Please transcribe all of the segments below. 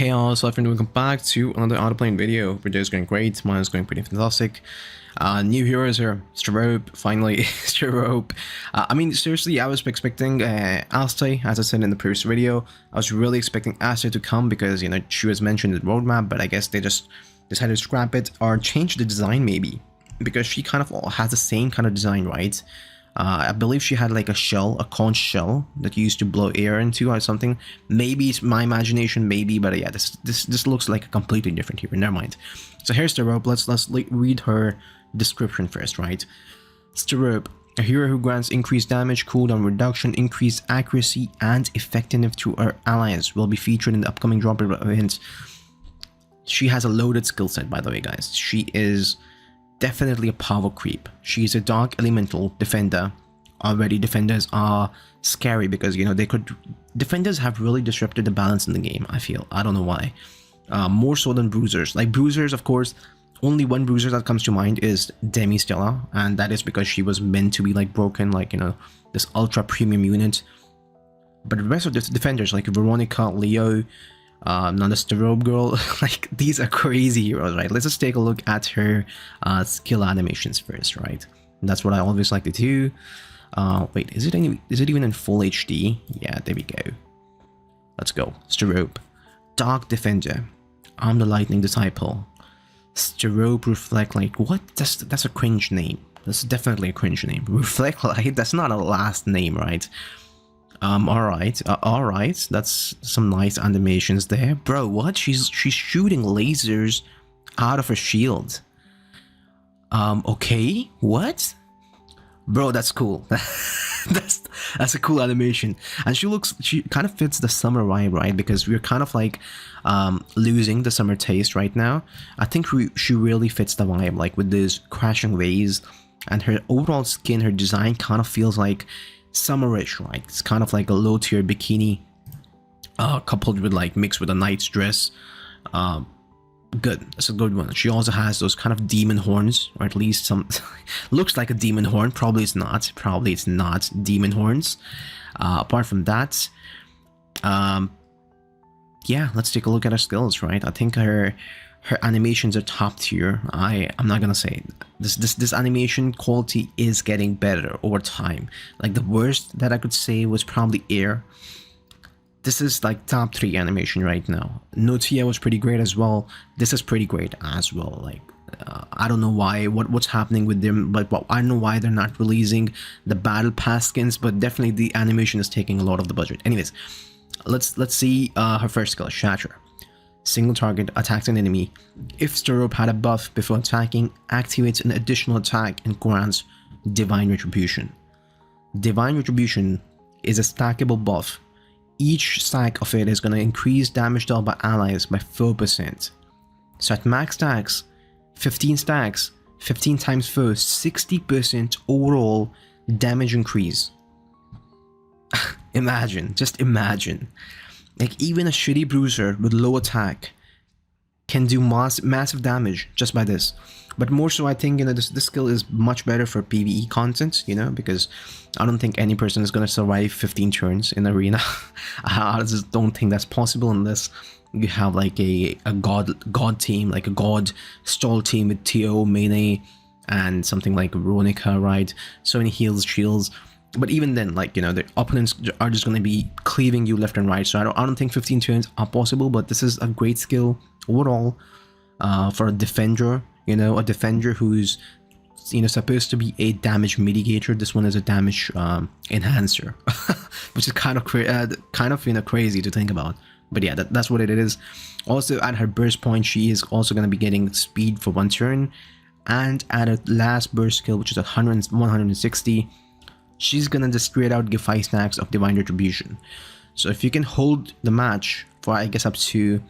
Hey all, so welcome back to another Outerplane video. Video is going great, mine is going pretty fantastic. New heroes here, Sterope, finally, Sterope. I mean, seriously, I was expecting Astay, as I said in the previous video. I was really expecting Astay to come because, you know, she was mentioned in the roadmap, but I guess they just decided to scrap it or change the design maybe. Because she kind of has the same kind of design, right? I believe she had like a shell, a conch shell that you used to blow air into or something. Maybe it's my imagination, maybe, but yeah, this looks like a completely different hero. Never mind. So here's Sterope. Let's read her description first, right? Sterope, a hero who grants increased damage, cooldown reduction, increased accuracy, and effectiveness to her allies, will be featured in the upcoming drop event. She has a loaded skill set, by the way, guys. She is definitely a power creep. She's a dark elemental defender. Already defenders are scary because, you know, defenders have really disrupted the balance in the game, I feel. I don't know why. More so than bruisers. Like bruisers, of course, only one bruiser that comes to mind is Demi Stella, and that is because she was meant to be like broken, like, you know, this ultra premium unit. But the rest of the defenders like Veronica, Leo, not the Sterope girl, like these are crazy heroes, right? Let's just take a look at her skill animations first, right? That's what I always like to do. Wait, is it even in full HD? Yeah, there we go. Let's go. Sterope, Dark Defender. I'm the Lightning Disciple. Sterope Reflect Light. What? That's a cringe name. That's definitely a cringe name. Reflect Light. That's not a last name, right? Alright, that's some nice animations there. Bro, what? She's shooting lasers out of her shield. Okay, what? Bro, that's cool. that's a cool animation. And she kind of fits the summer vibe, right? Because we're kind of like losing the summer taste right now. I think she really fits the vibe, like with these crashing waves, and her overall skin, her design kind of feels like summerish, right? It's kind of like a low tier bikini coupled with like mixed with a knight's dress. Good, that's a good one. She also has those kind of demon horns, or at least some looks like a demon horn. Probably it's not demon horns. Apart from that, yeah, let's take a look at her skills, right? I think her animations are top tier. I'm not gonna say this animation quality is getting better over time. Like the worst that I could say was probably Air. This is like top 3 animation right now. Notia was pretty great as well. This is pretty great as well. Like I don't know why what's happening with them, but I don't know why they're not releasing the battle pass skins, but definitely the animation is taking a lot of the budget. Anyways, let's see her first skill, Shatter. Single target attacks an enemy. If Sterope had a buff before attacking, activates an additional attack and grants Divine Retribution. Divine Retribution is a stackable buff. Each stack of it is going to increase damage dealt by allies by 4%. So at max stacks, 15 stacks, 15 times 4, 60% overall damage increase. Imagine, just imagine. Like even a shitty bruiser with low attack can do massive damage just by this. But more so, I think, you know, this skill is much better for PvE content, you know, because I don't think any person is going to survive 15 turns in arena. I just don't think that's possible unless you have like a god team, like a god stall team with TO, Mene, and something like Veronica, right? So many heals, shields. But even then, like, you know, the opponents are just going to be cleaving you left and right. So I don't think 15 turns are possible, but this is a great skill overall for a defender, you know, a defender who's, you know, supposed to be a damage mitigator. This one is a damage enhancer, which is kind of you know, crazy to think about. But yeah, that's what it is. Also, at her burst point, she is also going to be getting speed for 1 turn. And at her last burst skill, which is 160, she's gonna just straight out give 5 stacks of Divine Retribution. So if you can hold the match for, I guess, up to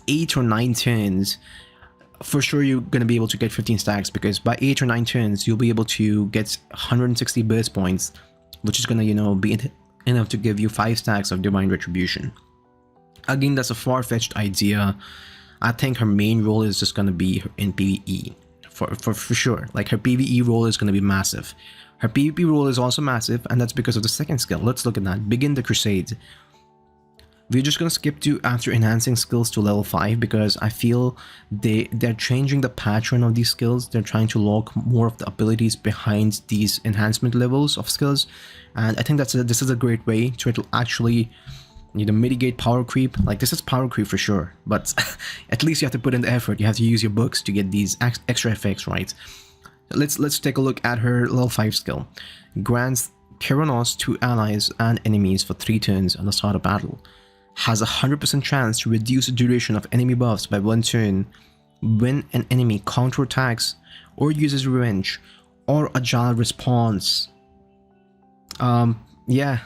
8 or 9 turns, for sure you're gonna be able to get 15 stacks, because by 8 or 9 turns you'll be able to get 160 burst points, which is gonna, you know, be enough to give you 5 stacks of Divine Retribution. Again, that's a far-fetched idea. I think her main role is just gonna be in PvE for sure. Like her PvE role is gonna be massive. Her PvP role is also massive, and that's because of the second skill. Let's look at that. Begin the Crusade. We're just gonna skip to after enhancing skills to level 5 because I feel they're changing the pattern of these skills. They're trying to lock more of the abilities behind these enhancement levels of skills, and I think this is a great way to actually mitigate power creep. Like, this is power creep for sure, but at least you have to put in the effort. You have to use your books to get these extra effects, right? Let's take a look at her level 5 skill. Grants Keranos to allies and enemies for 3 turns on the start of battle. Has a 100% chance to reduce the duration of enemy buffs by 1 turn when an enemy counterattacks or uses revenge or agile response. Yeah.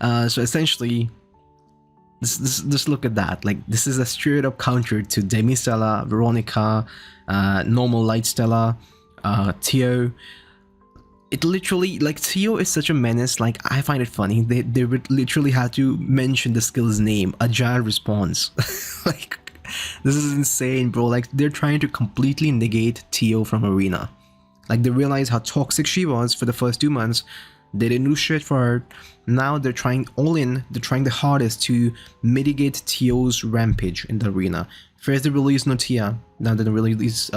So essentially, just look at that. Like, this is a straight up counter to Demi Stella, Veronica, normal Light Stella, Tio. It literally, like, Tio is such a menace. Like, I find it funny. They would literally have to mention the skill's name, agile response. Like, this is insane, bro. Like, they're trying to completely negate Tio from Arena. Like, they realized how toxic she was for the first 2 months. They didn't do shit for her. Now they're trying all in. They're trying the hardest to mitigate Tio's rampage in the arena. First they released Notia, now they release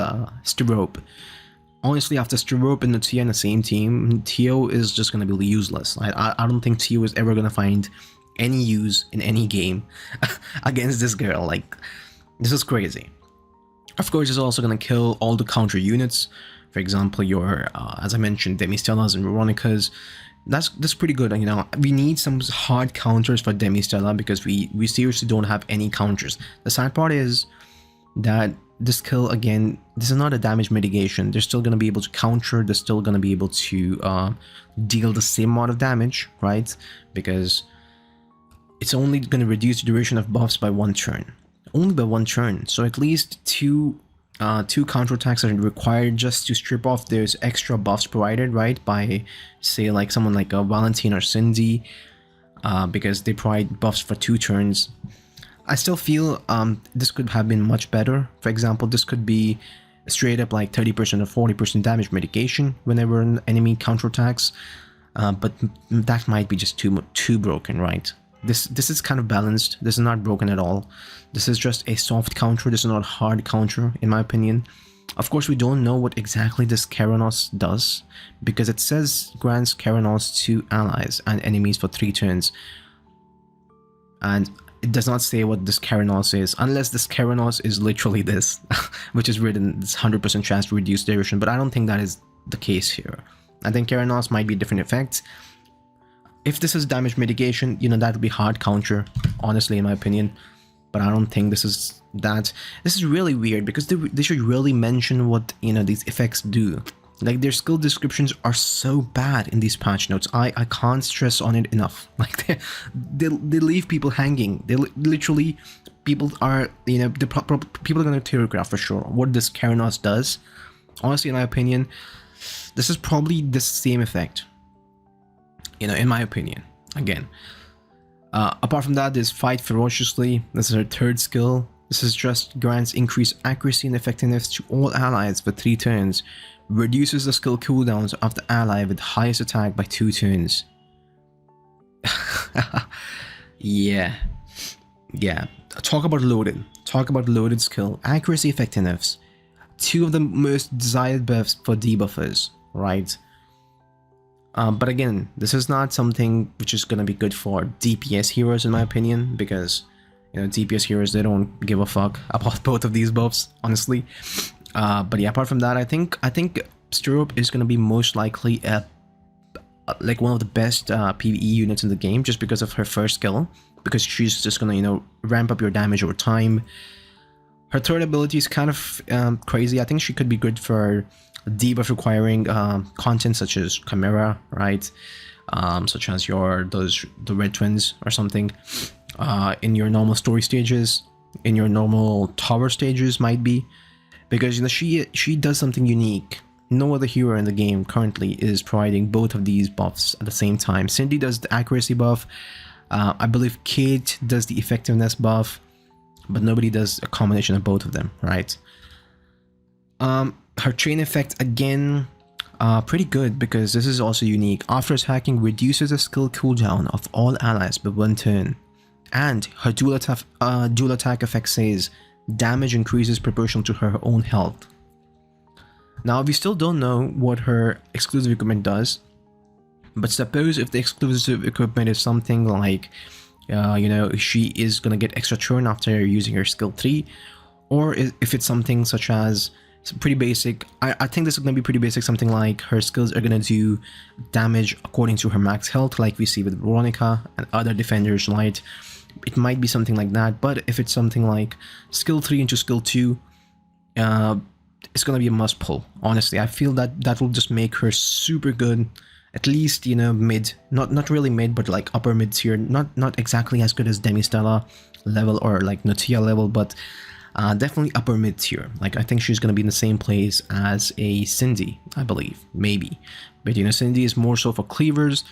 Sterope. Honestly, after Sterope and Notia in the same team, Tio is just gonna be useless. I don't think Tio is ever gonna find any use in any game against this girl. Like, this is crazy. Of course, it's also gonna kill all the counter units. For example, your as I mentioned, Demi Stellas and Veronicas. That's pretty good. We need some hard counters for Demi Stella because we seriously don't have any counters. The sad part is that this kill, again, this is not a damage mitigation. They're still going to be able to counter. They're still going to be able to deal the same amount of damage, right? Because it's only going to reduce the duration of buffs by 1 turn. Only by 1 turn. So at least two counterattacks are required just to strip off those extra buffs provided, right? By, say, like someone like a Valentine or Cindy, because they provide buffs for 2 turns. I still feel this could have been much better. For example, this could be straight up like 30% or 40% damage mitigation whenever an enemy counterattacks, but that might be just too broken, right? This is kind of balanced. This is not broken at all. This is just a soft counter. This is not a hard counter, in my opinion. Of course, we don't know what exactly this Keranos does, because it says grants Keranos to allies and enemies for 3 turns. And it does not say what this Keranos is, unless this Keranos is literally this, which is written, this 100% chance to reduce duration, but I don't think that is the case here. I think Keranos might be different effects. If this is damage mitigation, that would be hard counter, honestly, in my opinion. But I don't think this is that. This is really weird because they should really mention what, these effects do. Like, their skill descriptions are so bad in these patch notes. I can't stress on it enough. Like, they leave people hanging. They literally, people are, people are going to telegraph for sure what this Keranos does. Honestly, in my opinion, this is probably the same effect. In my opinion, again. Apart from that, there's Fight Ferociously. This is her 3rd skill. This is just grants increased accuracy and effectiveness to all allies for 3 turns. Reduces the skill cooldowns of the ally with highest attack by 2 turns. Yeah. Talk about loaded skill. Accuracy, effectiveness. 2 of the most desired buffs for debuffers, right? But again, this is not something which is going to be good for DPS heroes, in my opinion, because DPS heroes, they don't give a fuck about both of these buffs, honestly. But yeah, apart from that, I think Sterope is going to be most likely like one of the best PvE units in the game, just because of her 1st skill, because she's just going to ramp up your damage over time. Her 3rd ability is kind of crazy. I think she could be good for debuff requiring content such as Chimera, right? Such as the Red Twins or something. In your normal story stages, in your normal tower stages might be, because she does something unique. No other hero in the game currently is providing both of these buffs at the same time. Cindy does the accuracy buff. I believe Kate does the effectiveness buff, but nobody does a combination of both of them, right? Her chain effect, again, pretty good, because this is also unique. After attacking, reduces the skill cooldown of all allies by 1 turn. And her dual attack effect says damage increases proportional to her own health. Now we still don't know what her exclusive equipment does, but suppose if the exclusive equipment is something like, you know, she is gonna get extra turn after using her skill 3, or if it's something such as pretty basic, I think this is gonna be pretty basic, something like her skills are gonna do damage according to her max health, like we see with Veronica and other defenders, right? It might be something like that. But if it's something like skill 3 into skill 2, it's gonna be a must pull. Honestly, I feel that that will just make her super good, at least, you know, mid, not really mid, but like upper mid tier, not exactly as good as Demistella level or like Notia level, but definitely upper mid tier. Like I think she's gonna be in the same place as a Cindy, I believe, maybe. But you know, Cindy is more so for cleavers.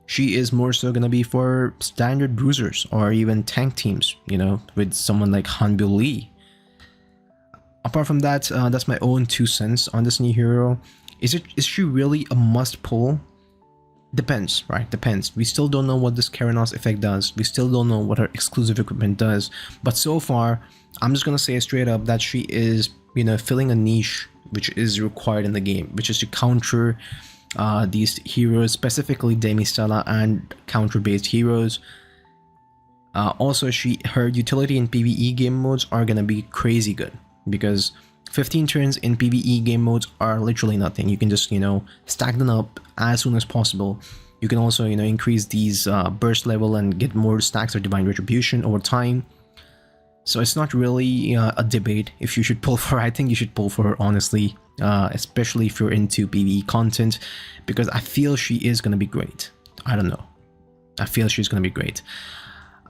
She is more so gonna be for standard bruisers or even tank teams, you know, with someone like Hanbyo Lee. Apart from that, that's my own 2 cents on this new hero. Is she really a must pull? Depends, right? Depends. We still don't know what this Keranos effect does. We still don't know what her exclusive equipment does. But so far, I'm just gonna say straight up that she is, you know, filling a niche which is required in the game, which is to counter these heroes, specifically Demistella and counter-based heroes. Also, her utility in PvE game modes are gonna be crazy good, because 15 turns in PvE game modes are literally nothing. You can just, you know, stack them up as soon as possible. You can also, you know, increase these burst level and get more stacks of Divine Retribution over time. So it's not really a debate if you should pull for her. I think you should pull for her, honestly, especially if you're into PvE content, because I feel she is going to be great. I don't know. I feel she's going to be great.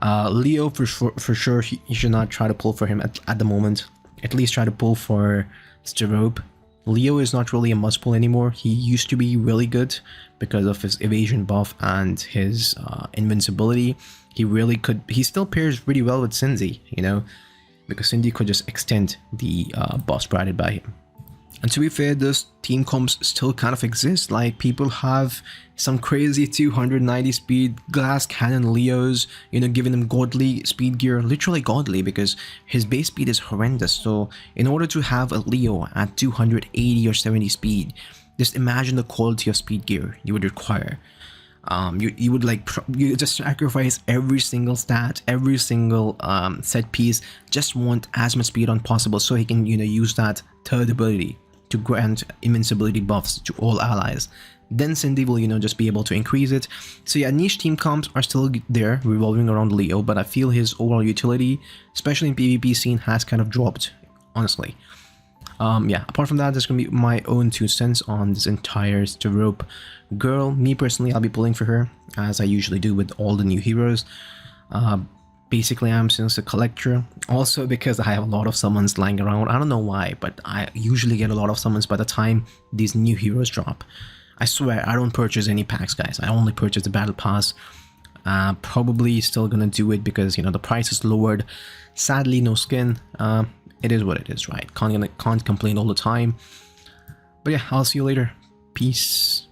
Leo, for sure, you should not try to pull for him at the moment. At least try to pull for Sterope. Leo is not really a must pull anymore. He used to be really good because of his evasion buff and his invincibility. He really could. He still pairs pretty well with Cindy, you know, because Cindy could just extend the buffs provided by him. And to be fair, those team comps still kind of exist. Like, people have some crazy 290 speed glass cannon Leos, you know, giving him godly speed gear, literally godly, because his base speed is horrendous. So in order to have a Leo at 280 or 70 speed, just imagine the quality of speed gear you would require. You would like, you just sacrifice every single stat, every single set piece, just want as much speed on possible so he can, you know, use that third ability to grant invincibility buffs to all allies. Then Cindy will, you know, just be able to increase it. So yeah, niche team comps are still there, revolving around Leo, but I feel his overall utility, especially in PvP scene, has kind of dropped, honestly. Yeah, apart from that, there's gonna be my own 2 cents on this entire Sterope girl. Me personally, I'll be pulling for her, as I usually do with all the new heroes. Basically, I'm since a collector, also because I have a lot of summons lying around. I don't know why, but I usually get a lot of summons by the time these new heroes drop. I swear, I don't purchase any packs, guys. I only purchase the battle pass. Probably still gonna do it because, you know, the price is lowered. Sadly, no skin. It is what it is, right? Can't complain all the time. But yeah, I'll see you later. Peace.